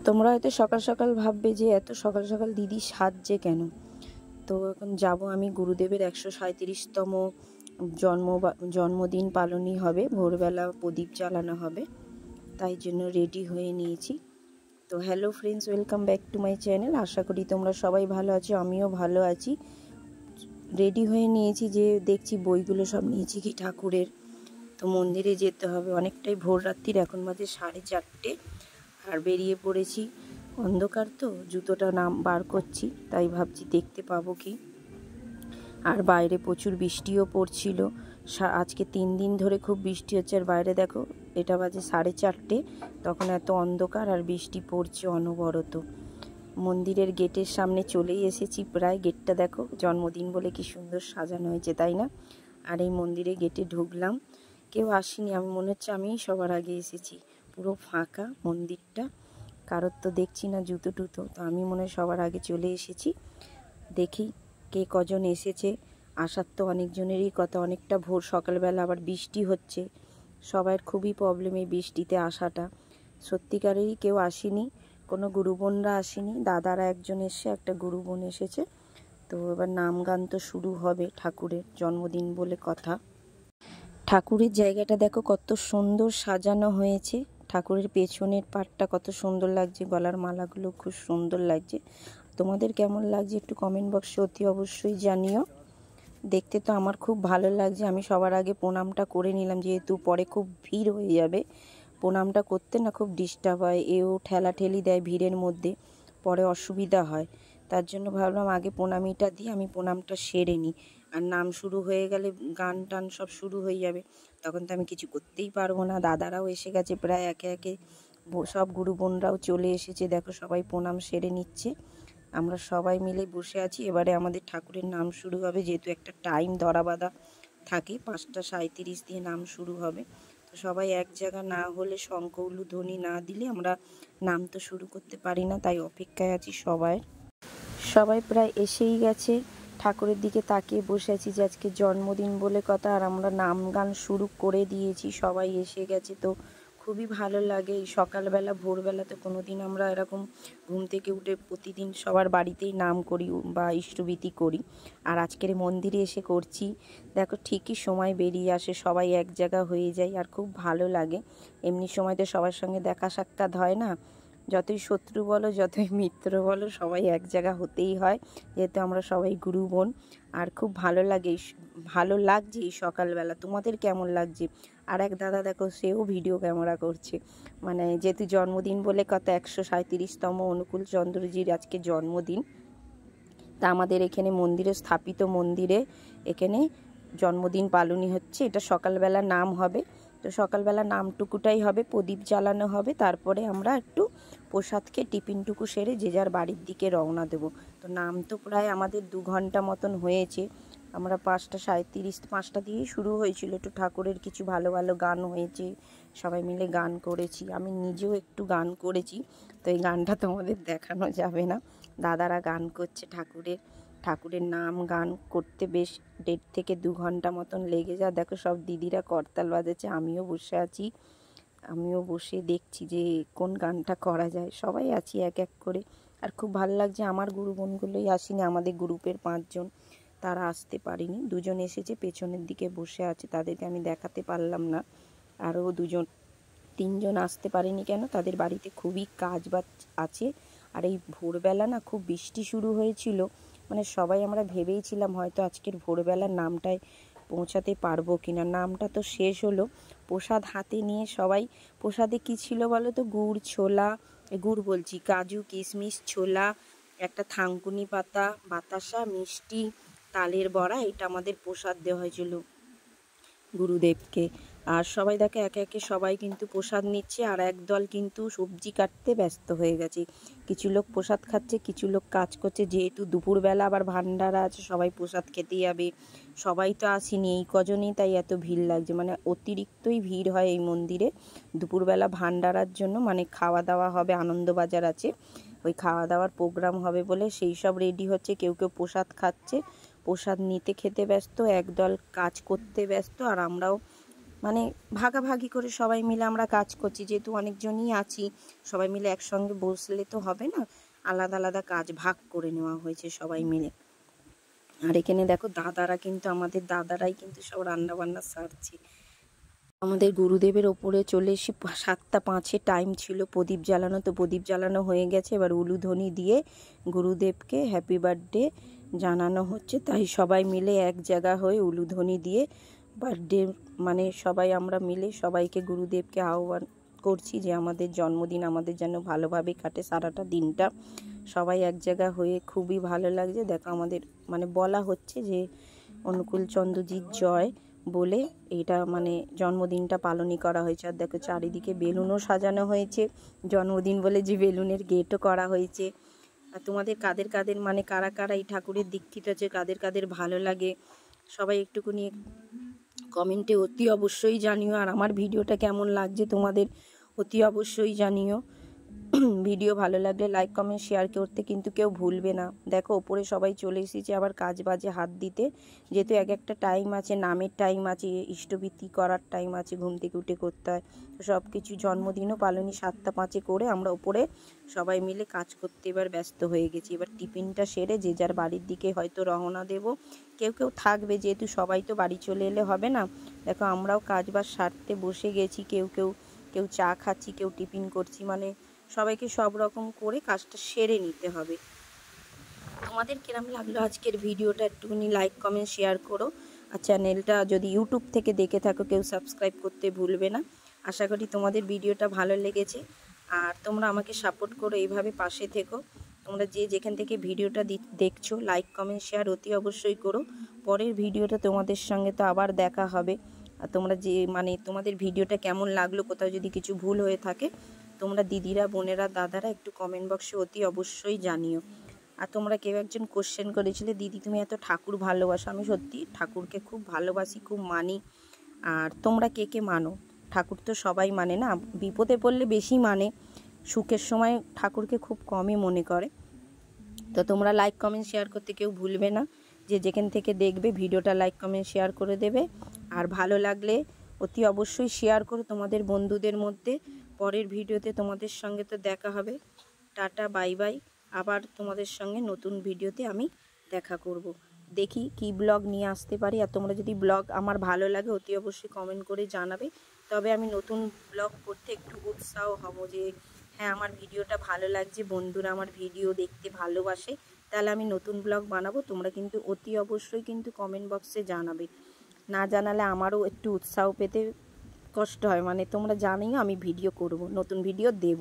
তোমরা হয়তো সকাল সকাল ভাববে যে এত সকাল সকাল দিদি সাজছে কেন। তো এখন যাব আমি, গুরুদেবের 137তম জন্মদিন পালনই হবে, ভোরবেলা প্রদীপ জ্বালানো হবে, তাই জন্য রেডি হয়ে নিয়েছি। তো hello friends, welcome back to my channel. আশা করি তোমরা সবাই ভালো আছো, আমিও ভালো আছি। রেডি হয়ে নিয়েছি, যে দেখছি বইগুলো সব নিয়েছি কি ঠাকুরের। তো মন্দিরে যেতে হবে, অনেকটাই ভোর রাত্রির, এখন বাজে 4:30, আর বেরিয়ে পড়েছি। অন্ধকার তো, জুতোটা বার করছি, তাই ভাবছি দেখতে পাবো কি। আর বাইরে প্রচুর বৃষ্টিও পড়ছিল, আজকে 3 দিন ধরে খুব বৃষ্টি হচ্ছে। আর বাইরে দেখো, এটা বাজে 4:30, তখন এত অন্ধকার আর বৃষ্টি পড়ছে অনবরত। মন্দিরের গেটের সামনে চলেই এসেছি প্রায়। গেটটা দেখো, জন্মদিন বলে কি সুন্দর সাজানো হয়েছে, তাই না? আর এই মন্দিরে গেটে ঢুকলাম, কেউ আসেনি, আমি মনে হচ্ছে আমিই সবার আগে এসেছি। পুরো ফাঁকা মন্দিরটা, কারোর তো দেখছি না জুতো টুতো, তো আমি মনে হয় সবার আগে চলে এসেছি। দেখি কে কজন এসেছে, আসার তো অনেকজনেরই কথা। অনেকটা ভোর সকালবেলা, আবার বৃষ্টি হচ্ছে, সবার খুবই প্রবলেম এই বৃষ্টিতে আসাটা। সত্যিকারেরই কেউ আসেনি, কোনো গুরুবোনরা আসেনি। দাদারা একজন এসে, একটা গুরুবোন এসেছে। তো এবার নাম গান তো শুরু হবে, ঠাকুরের জন্মদিন বলে কথা। ঠাকুরের জায়গাটা দেখো কত সুন্দর সাজানো হয়েছে, ঠাকুরের পেছনের পাটটা কত সুন্দর লাগছে, গলার মালাগুলো খুব সুন্দর লাগছে। তোমাদের কেমন লাগছে একটু কমেন্ট বক্সে অতি অবশ্যই জানিও। দেখতে তো আমার খুব ভালো লাগছে। আমি সবার আগে প্রণামটা করে নিলাম, যেহেতু পরে খুব ভিড় হয়ে যাবে। প্রণামটা করতে না খুব ডিস্টার্ব হয়, এও ঠেলাঠেলি দেয় ভিড়ের মধ্যে, পরে অসুবিধা হয়। তার জন্য ভাবলাম আগে প্রণামিটা দিয়ে আমি প্রণামটা সেরে নিই। আর নাম শুরু হয়ে গেলে গান টান সব শুরু হয়ে যাবে, তখন তো আমি কিছু করতেই পারবো না। দাদারাও এসে গেছে প্রায় একে একে, সব গুরু বোনরাও চলে এসেছে। দেখো সবাই প্রণাম সেরে নিচ্ছে, আমরা সবাই মিলে বসে আছি। এবারে আমাদের ঠাকুরের নাম শুরু হবে, যেহেতু একটা টাইম ধরা বাঁধা থাকে, 5:37 দিয়ে নাম শুরু হবে। তো সবাই এক জায়গা না হলে, শঙ্খ উলুধ্বনি না দিলে আমরা নাম তো শুরু করতে পারি না, তাই অপেক্ষায় আছি সবাই প্রায় এসেই গেছে। ঠাকুরের দিকে তাকিয়ে বসে আছি যে আজকে জন্মদিন বলে কথা, আর আমরা নাম গান শুরু করে দিয়েছি, সবাই এসে গেছে। তো খুবই ভালো লাগে এই সকালবেলা, ভোরবেলা তো কোনোদিন আমরা এরকম ঘুম থেকে উঠে প্রতিদিন সবার বাড়িতেই নাম করি বা ইষ্টভীতি করি, আর আজকের মন্দিরে এসে করছি। দেখো ঠিকই সময় বেরিয়ে আসে, সবাই এক জায়গা হয়ে যায়, আর খুব ভালো লাগে। এমনি সময় তো সবার সঙ্গে দেখা সাক্ষাৎ হয় না, যতই শত্রু বলো যতই মিত্র বলো, সবাই এক জায়গা হতেই হয়, যেহেতু আমরা সবাই গুরু বোন। আর খুব ভালো লাগছে এই সকালবেলা। তোমাদের কেমন লাগছে? আর এক দাদা দেখো, সেও ভিডিও ক্যামেরা করছে, মানে যেহেতু জন্মদিন বলে কথা, 137তম অনুকূল চন্দ্রজির আজকে জন্মদিন। তা আমাদের এখানে মন্দিরে, স্থাপিত মন্দিরে এখানে জন্মদিন পালনই হচ্ছে। এটা সকালবেলা নাম হবে, তো সকালবেলা নামটুকুটাই হবে, প্রদীপ জ্বালানো হবে, তারপরে আমরা একটু প্রসাদ খেয়ে টিফিনটুকু সেরে যে যার বাড়ির দিকে রওনা দেব। তো নাম তো প্রায় আমাদের 2 ঘন্টা মতন হয়েছে। আমরা 5:37, 5টা দিয়েই শুরু হয়েছিল। একটু ঠাকুরের কিছু ভালো ভালো গান হয়েছে, সবাই মিলে গান করেছি, আমি নিজেও একটু গান করেছি। তো এই গানটা তোমাদের দেখানো যাবে না, দাদারা গান করছে ঠাকুরের নাম গান করতে বেশ 1.5 থেকে 2 ঘন্টা মতন লেগে যায়। দেখো সব দিদিরা করতাল বাজাচ্ছে, আমিও বসে আছি, আমিও বসে দেখছি যে কোন গানটা করা যায়। সবাই আছি এক এক করে, আর খুব ভালো লাগছে। আমার গুরু বোনগুলোই আসেনি, আমাদের গ্রুপের 5 জন, তারা আসতে পারেনি। 2 জন এসেছে, পেছনের দিকে বসে আছে, তাদেরকে আমি দেখাতে পারলাম না। আরও 3 জন আসতে পারেনি কেন, তাদের বাড়িতে খুবই কাজ বাজ আছে। আর এই ভোরবেলা না খুব বৃষ্টি শুরু হয়েছিল, মানে সবাই আমরা ভেবেইছিলাম হয়তো আজকের ভোরবেলার নামটায় পৌঁছাতে পারবো কিনা। নামটা তো শেষ হলো, প্রসাদ হাতে নিয়ে সবাই, প্রসাদে কি ছিল বলো তো? গুড়, ছোলা, গুড় বলছি, কাজু, কিশমিশ, ছোলা, একটা থানকুনি পাতা, বাতাসা, মিষ্টি, তালের বড়া, এটা আমাদের প্রসাদ দেওয়া হয়েছিল গুরুদেবকে। আর সবাই দেখে একে একে সবাই কিন্তু প্রসাদ নিচ্ছে, আর একদল কিন্তু সবজি কাটতে ব্যস্ত হয়ে গেছে। কিছু লোক প্রসাদ খাচ্ছে, কিছু লোক কাজ করছে, যেহেতু দুপুরবেলা আবার ভান্ডারা আছে, সবাই প্রসাদ খেতে যাবে। সবাই তো আসেনি, এই কজনই, তাই এত ভিড় লাগছে, মানে অতিরিক্তই ভিড় হয় এই মন্দিরে দুপুরবেলা ভান্ডারার জন্য। মানে খাওয়া দাওয়া হবে, আনন্দবাজার আছে, ওই খাওয়া দাওয়ার প্রোগ্রাম হবে বলে সেই সব রেডি হচ্ছে। কেউ কেউ প্রসাদ খাচ্ছে, প্রসাদ নিতে খেতে ব্যস্ত, একদল কাজ করতে ব্যস্ত, আর আমরাও মানে ভাগাভাগি করে সবাই মিলে আমরা কাজ করছি, যেহেতু অনেকজনই আছি সবাই মিলে একসঙ্গে বসলে তো হবে না, আলাদা আলাদা কাজ ভাগ করে নেওয়া হয়েছে সবাই মিলে। আর এখানে দেখো দাদারা কিন্তু আমাদের দাদারাই কিন্তু সব রান্না বান্না সারছে। আমাদের গুরুদেবের ওপরে চলে এসে 7:05 টাইম ছিল প্রদীপ জ্বালানো, তো প্রদীপ জ্বালানো হয়ে গেছে। এবার উলুধ্বনি দিয়ে গুরুদেবকে হ্যাপি বার্থডে জানানো হচ্ছে, তাই সবাই মিলে এক জায়গা হয়ে উলুধ্বনি দিয়ে বার্থডে মানে সবাই আমরা মিলে সবাইকে গুরুদেবকে আহ্বান করছি যে আমাদের জন্মদিন আমাদের যেন ভালোভাবে কাটে সারাটা দিনটা। সবাই এক জায়গা হয়ে খুবই ভালো লাগছে। দেখো আমাদের মানে বলা হচ্ছে যে অনুকূল চন্দ্রজিৎ জয় বলে এটা মানে জন্মদিনটা পালনই করা হয়েছে। আর দেখো চারিদিকে বেলুনও সাজানো হয়েছে, জন্মদিন বলে যে বেলুনের গেটও করা হয়েছে। আর তোমাদের কাদের কাদের মানে কারা কারা এই ঠাকুরের দীক্ষিত আছে, কাদের কাদের ভালো লাগে সবাই একটুখানি কমেন্টে অতি অবশ্যই জানিও। আর আমার ভিডিওটা কেমন লাগছে তোমাদের অতি অবশ্যই জানিও। ভিডিও ভালো লাগলে লাইক কমেন্ট শেয়ার করতে কিন্তু কেউ ভুলবে না। দেখো ওপরে সবাই চলে এসেছে আবার কাজ বাজে হাত দিতে, যেহেতু এক একটা টাইম আছে, নামের টাইম আছে, ইষ্টবৃত্তি করার টাইম আছে, ঘুম থেকে উঠে করতে হয়। তো সব কিছু জন্মদিনও পালনই 7:05 করে আমরা ওপরে সবাই মিলে কাজ করতে এবার ব্যস্ত হয়ে গেছি। এবার টিফিনটা সেরে যে যার বাড়ির দিকে হয়তো রওনা দেব, কেউ কেউ থাকবে, যেহেতু সবাই তো বাড়ি চলে এলে হবে না। দেখো আমরাও কাজ বাজ সারতে বসে গেছি, কেউ চা খাচ্ছি, কেউ টিফিন করছি, মানে সবাইকে সব রকম করে কাজটা সেরে নিতে হবে। তোমাদের কিরম লাগলো আজকের ভিডিওটা একটুখানি লাইক কমেন্ট শেয়ার করো। আর চ্যানেলটা যদি ইউটিউব থেকে দেখে থাকো কেউ সাবস্ক্রাইব করতে ভুলবে না। আশা করি তোমাদের ভিডিওটা ভালো লেগেছে, আর তোমরা আমাকে সাপোর্ট করো, এইভাবে পাশে থেকো। তোমরা যে যেখান থেকে ভিডিওটা দেখছো লাইক কমেন্ট শেয়ার অতি অবশ্যই করো। পরের ভিডিওটা তোমাদের সঙ্গে তো আবার দেখা হবে। আর তোমরা যে মানে তোমাদের ভিডিওটা কেমন লাগলো, কোথাও যদি কিছু ভুল হয়ে থাকে তোমরা দিদিরা বোনেরা দাদারা একটু কমেন্ট বক্সে অতি অবশ্যই জানিও। আর তোমরা কেউ একজন কোশ্চেন করেছিলে দিদি তুমি এত ঠাকুর ভালোবাসো, আমি সত্যি ঠাকুরকে খুব ভালোবাসি, খুব মানি। আর তোমরা কে কে মানো? ঠাকুর তো সবাই মানে না, বিপদে পড়লে বেশি মানে, সুখের সময় ঠাকুরকে খুব কমই মনে করে। তো তোমরা লাইক কমেন্ট শেয়ার করতে কেউ ভুলবে না। যে যেখান থেকে দেখবে ভিডিওটা লাইক কমেন্ট শেয়ার করে দেবে। আর ভালো লাগলে অতি অবশ্যই শেয়ার করো তোমাদের বন্ধুদের মধ্যে। পরের ভিডিওতে তোমাদের সঙ্গে তো দেখা হবে। Tata bye bye. আবার তোমাদের সঙ্গে নতুন ভিডিওতে আমি দেখা করব। দেখি কি ব্লগ নিয়ে আসতে পারি। আর তোমরা যদি ব্লগ আমার ভালো লাগে অতি অবশ্যই কমেন্ট করে জানাবে, তবে আমি নতুন ব্লগ করতে একটু উৎসাহ হব যে হ্যাঁ আমার ভিডিওটা ভালো লাগছে, বন্ধুরা আমার ভিডিও দেখতে ভালোবাসে, তাহলে আমি নতুন ব্লগ বানাবো। তোমরা কিন্তু অতি অবশ্যই কিন্তু কমেন্ট বক্সে জানাবে, না জানালে আমারও একটু উৎসাহ পেতে কষ্ট হয়। মানে তোমরা জানিও আমি ভিডিও করব, নতুন ভিডিও দেব।